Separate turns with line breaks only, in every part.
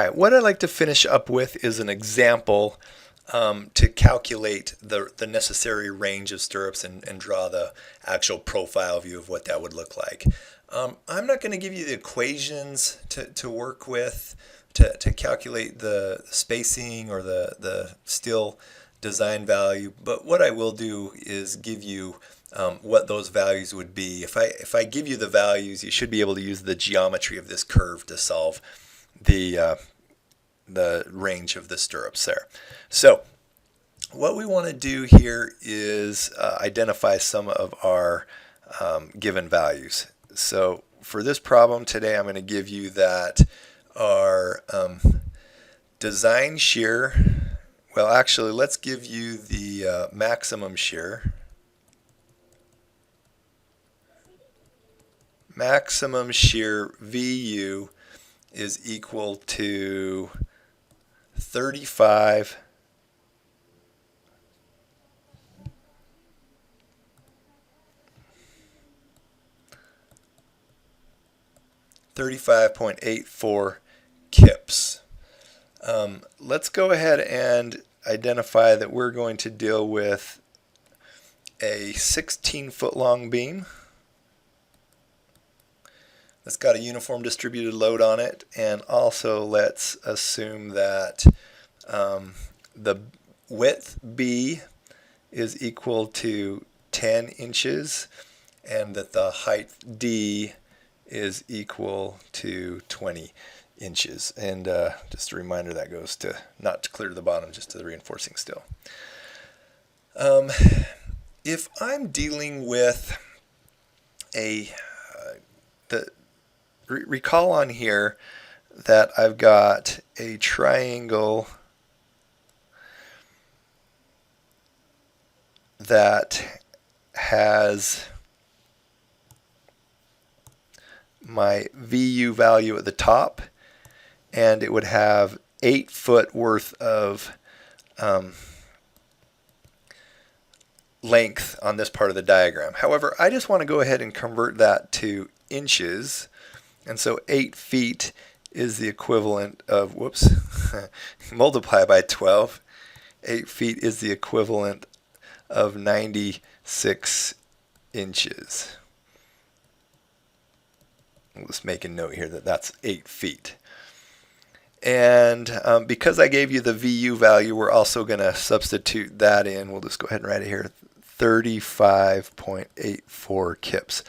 right, what I'd like to finish up with is an example to calculate the necessary range of stirrups and draw the actual profile view of what that would look like. I'm not going to give you the equations to work with to calculate the spacing or the steel design value, but what I will do is give you what those values would be. If I give you the values, you should be able to use the geometry of this curve to solve the range of the stirrups there. So what we want to do here is identify some of our given values. So for this problem today, I'm going to give you that our design shear, well actually let's give you the maximum shear. Maximum shear VU is equal to 35.84 kips. Let's go ahead and identify that we're going to deal with a 16-foot long beam that's got a uniform distributed load on it, and also let's assume that the width B is equal to 10 inches and that the height D is equal to 20 inches. And just a reminder, that goes to not to clear to the bottom, just to the reinforcing steel. If I'm dealing with recall on here that I've got a triangle that has my VU value at the top, and it would have 8 foot worth of length on this part of the diagram. However, I just want to go ahead and convert that to inches, and so 8 feet is the equivalent of, whoops, multiply by 12. 8 feet is the equivalent of 96 inches. I'll just make a note here that that's 8 feet. And because I gave you the VU value, we're also going to substitute that in. We'll just go ahead and write it here, 35.84 kips.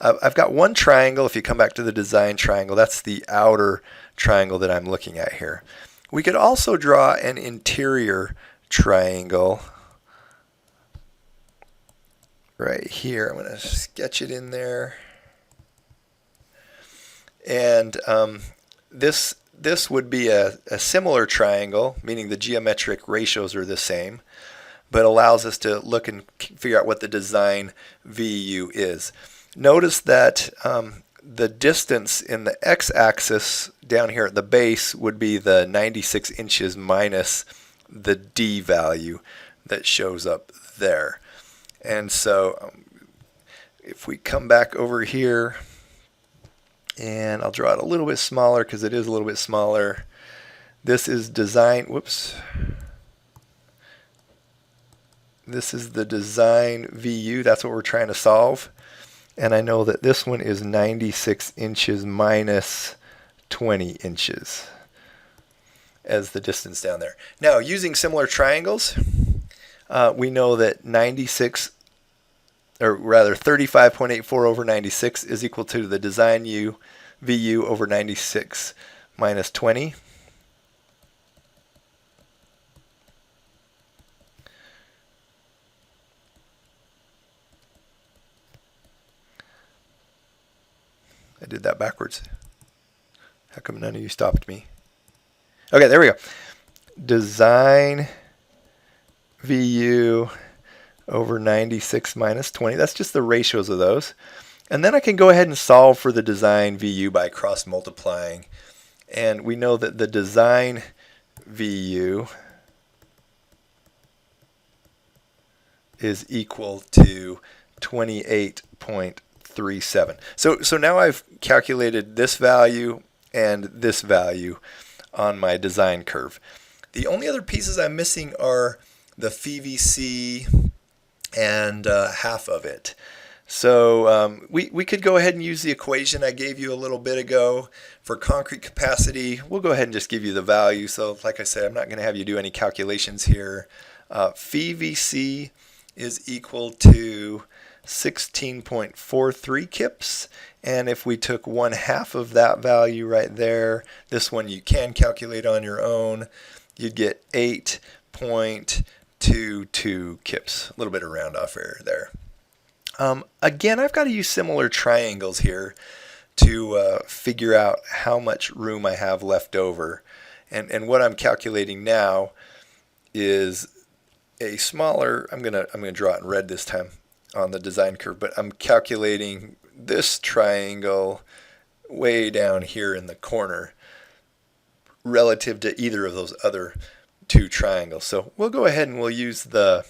I've got one triangle. If you come back to the design triangle, that's the outer triangle that I'm looking at here. We could also draw an interior triangle right here. I'm going to sketch it in there. And this would be a similar triangle, meaning the geometric ratios are the same, but allows us to look and figure out what the design VU is. Notice that the distance in the x-axis down here at the base would be the 96 inches minus the D value that shows up there. And so if we come back over here, and I'll draw it a little bit smaller because it is a little bit smaller. This is design, whoops. This is the design VU, that's what we're trying to solve. And I know that this one is 96 inches minus 20 inches as the distance down there. Now, using similar triangles, we know that 35.84 over 96 is equal to the design VU over 96 minus 20. I did that backwards. How come none of you stopped me? Okay, there we go. Design VU over 96 minus 20. That's just the ratios of those. And then I can go ahead and solve for the design VU by cross multiplying. And we know that the design VU is equal to 28.37. So now I've calculated this value and this value on my design curve. The only other pieces I'm missing are the FVC and half of it. So we could go ahead and use the equation I gave you a little bit ago for concrete capacity. We'll go ahead and just give you the value. So like I said, I'm not going to have you do any calculations here. FVC is equal to 16.43 kips. And if we took 1/2 of that value right there, this one you can calculate on your own, you'd get 8.22 kips. A little bit of round off error there. Again, I've got to use similar triangles here to figure out how much room I have left over. And what I'm calculating now is a smaller, I'm gonna draw it in red this time on the design curve, but I'm calculating this triangle way down here in the corner relative to either of those other two triangles. So we'll go ahead and we'll use the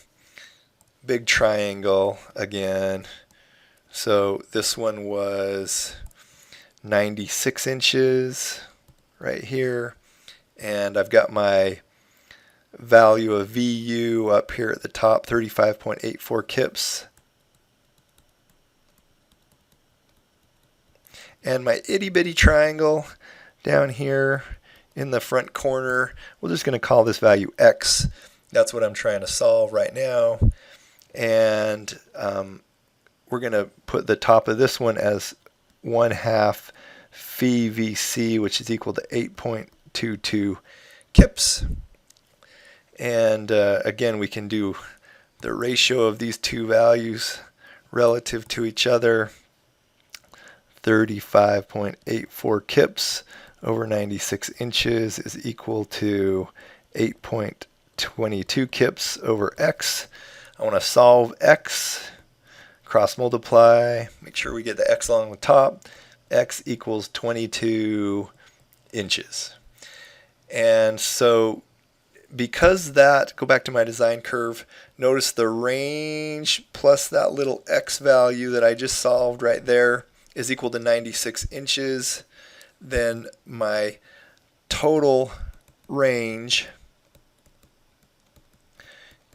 big triangle again. So this one was 96 inches right here, and I've got my value of VU up here at the top, 35.84 kips. And my itty bitty triangle down here in the front corner, we're just going to call this value X. That's what I'm trying to solve right now. And we're going to put the top of this one as 1/2 FVC, which is equal to 8.22 kips. And again, we can do the ratio of these two values relative to each other. 35.84 kips over 96 inches is equal to 8.22 kips over X. I want to solve X, cross multiply, make sure we get the X along the top. X equals 22 inches. And so because that, go back to my design curve, notice the range plus that little X value that I just solved right there is equal to 96 inches. Then my total range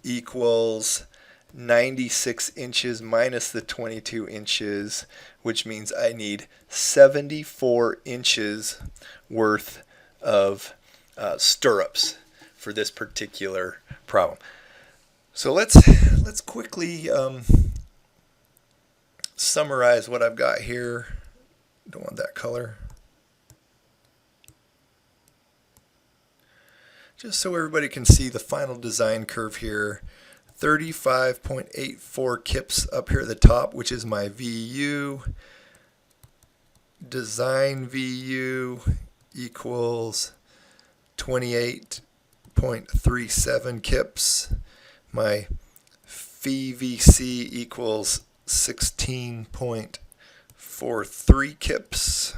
equals 96 inches minus the 22 inches, which means I need 74 inches worth of stirrups for this particular problem. So let's quickly summarize what I've got here. Don't want that color. Just so everybody can see the final design curve here. 35.84 kips up here at the top, which is my VU. Design VU equals 28.37 kips. My FVC equals 16.43 kips.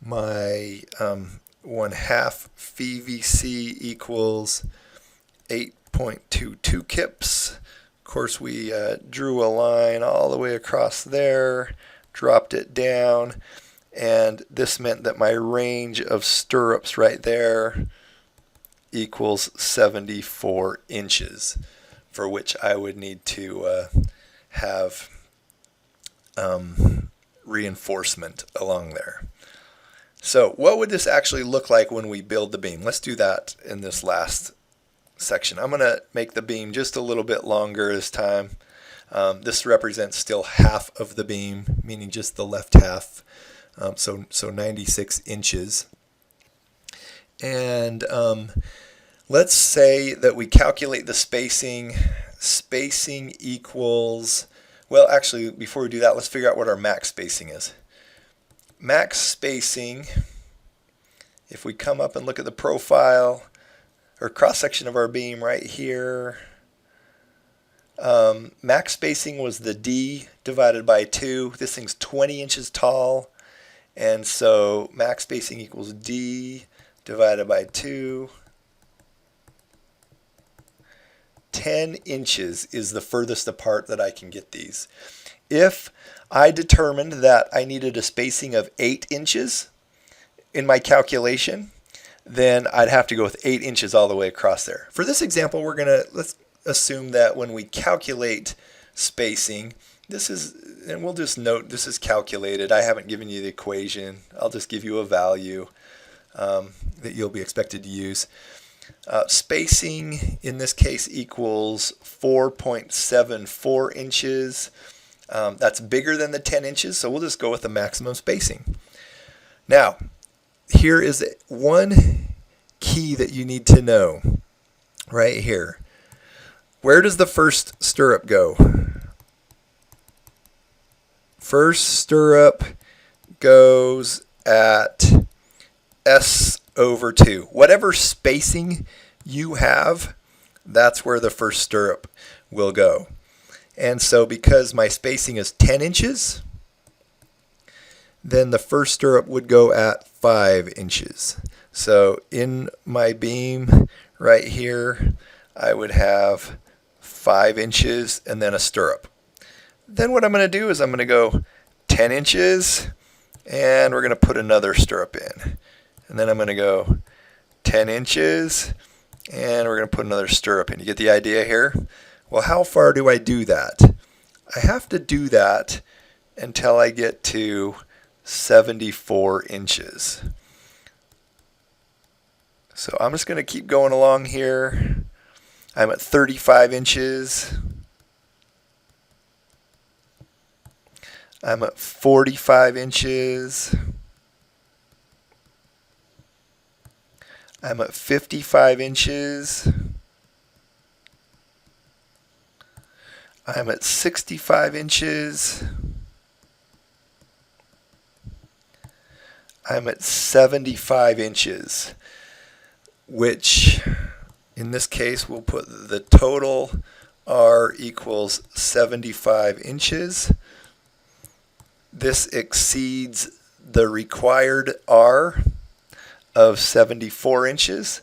My 1/2 FVC equals 8.22 kips. Of course, we drew a line all the way across there, dropped it down, and this meant that my range of stirrups right there equals 74 inches, for which I would need to have reinforcement along there. So what would this actually look like when we build the beam? Let's do that in this last section. I'm going to make the beam just a little bit longer this time. This represents still half of the beam, meaning just the left half, so 96 inches. And let's say that we calculate the spacing. Spacing equals, well, actually, before we do that, let's figure out what our max spacing is. Max spacing, if we come up and look at the profile or cross-section of our beam right here, max spacing was the D divided by 2. This thing's 20 inches tall, and so max spacing equals D divided by 2. 10 inches is the furthest apart that I can get these. If I determined that I needed a spacing of 8 inches in my calculation, then I'd have to go with 8 inches all the way across there. For this example, let's assume that when we calculate spacing, and we'll just note this is calculated. I haven't given you the equation. I'll just give you a value that you'll be expected to use. Spacing in this case equals 4.74 inches. That's bigger than the 10 inches, so we'll just go with the maximum spacing. Now, here is one key that you need to know right here. Where does the first stirrup go? First stirrup goes at S/2. Whatever spacing you have, that's where the first stirrup will go. And so because my spacing is 10 inches, then the first stirrup would go at 5 inches. So in my beam right here, I would have 5 inches and then a stirrup. Then what I'm going to do is I'm going to go 10 inches and we're going to put another stirrup in. And then I'm going to go 10 inches and we're going to put another stirrup in. You get the idea here? Well, how far do I do that? I have to do that until I get to 74 inches. So I'm just going to keep going along here. I'm at 35 inches. I'm at 45 inches. I'm at 55 inches. I'm at 65 inches. I'm at 75 inches, which in this case we'll put the total R equals 75 inches. This exceeds the required R of 74 inches,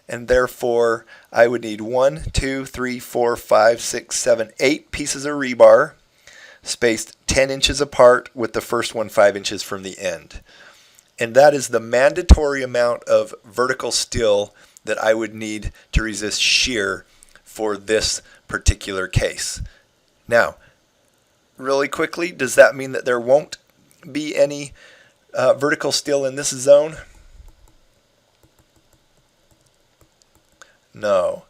and therefore I would need 1, 2, 3, 4, 5, 6, 7, 8 pieces of rebar spaced 10 inches apart with the first one 5 inches from the end. And that is the mandatory amount of vertical steel that I would need to resist shear for this particular case. Now, really quickly, does that mean that there won't be any vertical steel in this zone? No.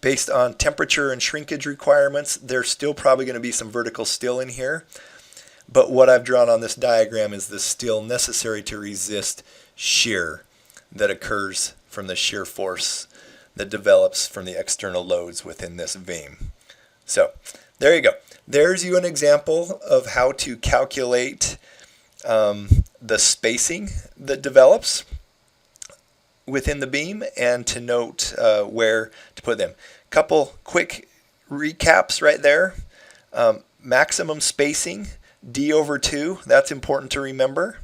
Based on temperature and shrinkage requirements, there's still probably going to be some vertical steel in here. But what I've drawn on this diagram is the steel necessary to resist shear that occurs from the shear force that develops from the external loads within this beam. So there you go. There's you an example of how to calculate the spacing that develops within the beam and to note where to put them. Couple quick recaps right there. Maximum spacing, D/2, that's important to remember.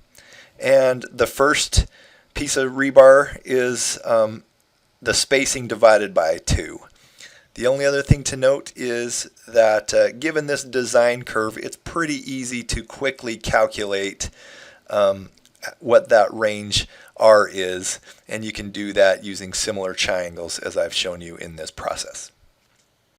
And the first piece of rebar is the spacing divided by 2. The only other thing to note is that given this design curve, it's pretty easy to quickly calculate what that range R is, and you can do that using similar triangles as I've shown you in this process.